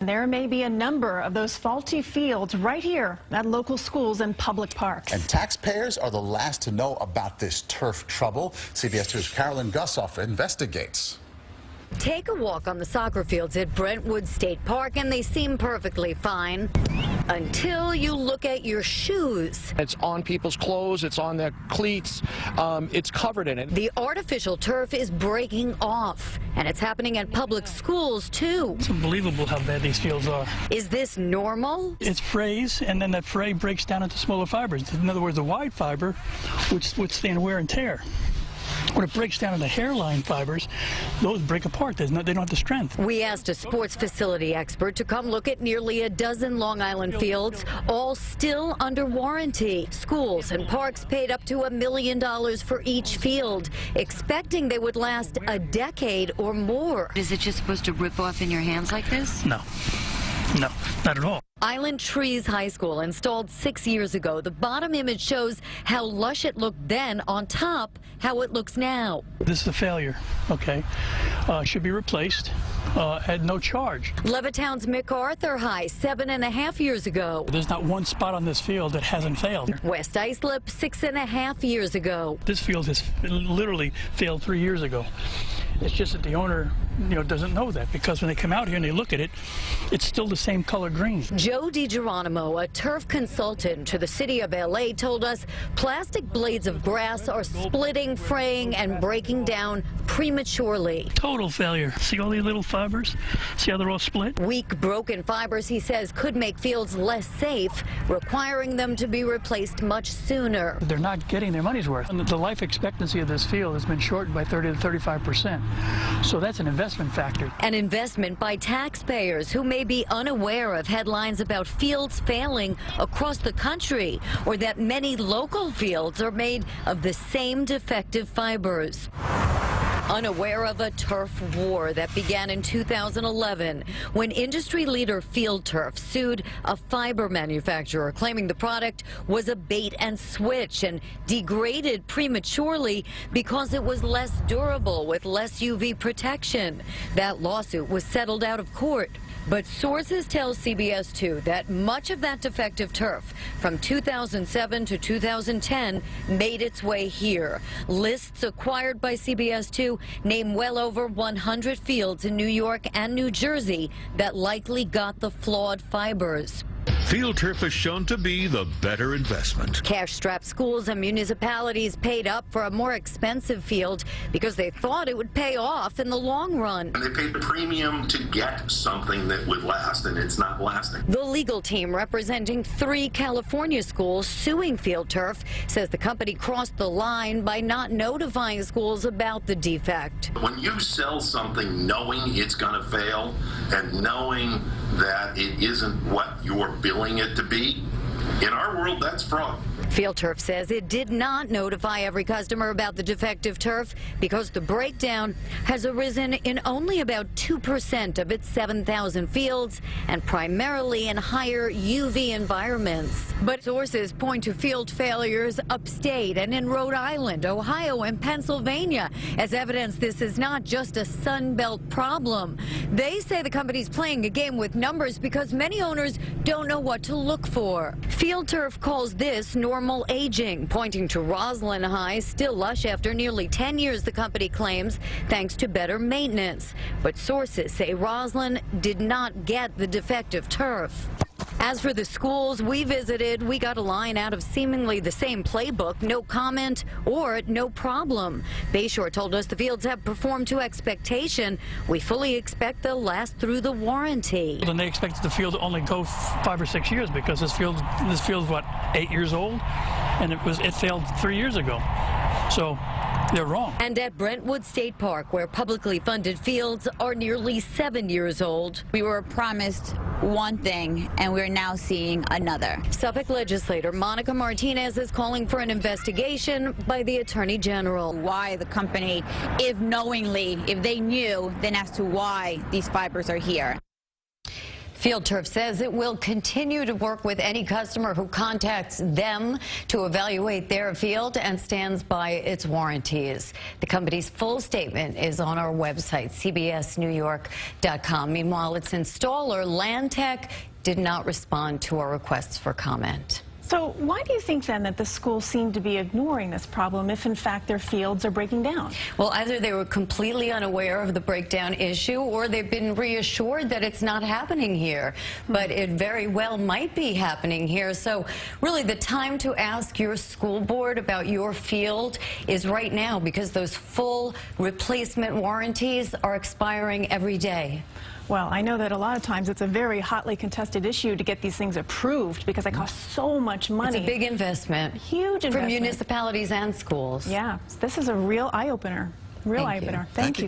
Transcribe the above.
There may be a number of those faulty fields right here at local schools and public parks. And taxpayers are the last to know about this turf trouble. CBS2's Carolyn Gusoff investigates. Take a walk on the soccer fields at Brentwood State Park and they seem perfectly fine until you look at your shoes. It's on people's clothes, it's on their cleats, it's covered in it. The artificial turf is breaking off, and it's happening at public schools too. It's unbelievable how bad these fields are. Is this normal? It's frays, and then that fray breaks down into smaller fibers. In other words, the wide fiber would withstand wear and tear. When it breaks down into hairline fibers, those break apart. They don't have the strength. We asked a sports facility expert to come look at nearly a dozen Long Island fields, all still under warranty. Schools and parks paid up to $1 million for each field, expecting they would last a decade or more. Is it just supposed to rip off in your hands like this? No, not at all. Island Trees High School, installed 6 years ago. The bottom image shows how lush it looked then. On top, how it looks now. This is a failure, okay? Should be replaced at no charge. Levittown's MacArthur High, 7.5 years ago. There's not one spot on this field that hasn't failed. West Islip, 6.5 years ago. This field has literally failed 3 years ago. It's just that the owner, doesn't know that, because when they come out here and they look at it, it's still the same color green. Joe DiGeronimo, a turf consultant to the city of L.A., told us plastic blades of grass are splitting, fraying, and breaking down prematurely. Total failure. See all these little fibers? See how they're all split? Weak, broken fibers, he says, could make fields less safe, requiring them to be replaced much sooner. They're not getting their money's worth. And the life expectancy of this field has been shortened by 30 to 35%. So that's an investment factor. An investment by taxpayers who may be unaware of headlines about fields failing across the country, or that many local fields are made of the same defective fibers. Unaware of a turf war that began in 2011 when industry leader Field Turf sued a fiber manufacturer, claiming the product was a bait and switch and degraded prematurely because it was less durable with less UV protection. That lawsuit was settled out of court. But sources tell CBS2 that much of that defective turf from 2007 to 2010 made its way here. Lists acquired by CBS2 name well over 100 fields in New York and New Jersey that likely got the flawed fibers. Field turf has shown to be the better investment. Cash-strapped schools and municipalities paid up for a more expensive field because they thought it would pay off in the long run. And they paid a premium to get something that would last, and it's not lasting. The legal team representing 3 California schools suing Field Turf says the company crossed the line by not notifying schools about the defect. When you sell something knowing it's going to fail and knowing that it isn't what you're billing it to be, in our world, that's fraud. Field Turf says it did not notify every customer about the defective turf because the breakdown has arisen in only about 2% of its 7,000 fields and primarily in higher UV environments. But sources point to field failures upstate and in Rhode Island, Ohio, and Pennsylvania as evidence this is not just a Sun Belt problem. They say the company's playing a game with numbers because many owners don't know what to look for. Field Turf calls this normal aging, pointing to Roslyn High, still lush after nearly 10 years, the company claims, thanks to better maintenance. But sources say Roslyn did not get the defective turf. As for the schools we visited, we got a line out of seemingly the same playbook, no comment or no problem. Bayshore told us the fields have performed to expectation. We fully expect they'll last through the warranty. And they expected the field to only go 5 or 6 years because this field's what, 8 years old, and it failed 3 years ago. So they're wrong. And at Brentwood State Park, where publicly funded fields are nearly 7 years old, we were promised one thing, and we're now seeing another. Suffolk legislator Monica Martinez is calling for an investigation by the Attorney General. Why the company, if they knew, then as to why these fibers are here. Field Turf says it will continue to work with any customer who contacts them to evaluate their field and stands by its warranties. The company's full statement is on our website, CBSNewYork.com. Meanwhile, its installer, Landtech, did not respond to our requests for comment. So why do you think then that the schools seem to be ignoring this problem if in fact their fields are breaking down? Well, either they were completely unaware of the breakdown issue or they've been reassured that it's not happening here. But it very well might be happening here. So really the time to ask your school board about your field is right now, because those full replacement warranties are expiring every day. Well, I know that a lot of times it's a very hotly contested issue to get these things approved because they cost so much money. It's a big investment. Huge investment. For municipalities and schools. Yeah, this is a real eye-opener. Real eye-opener. Thank you.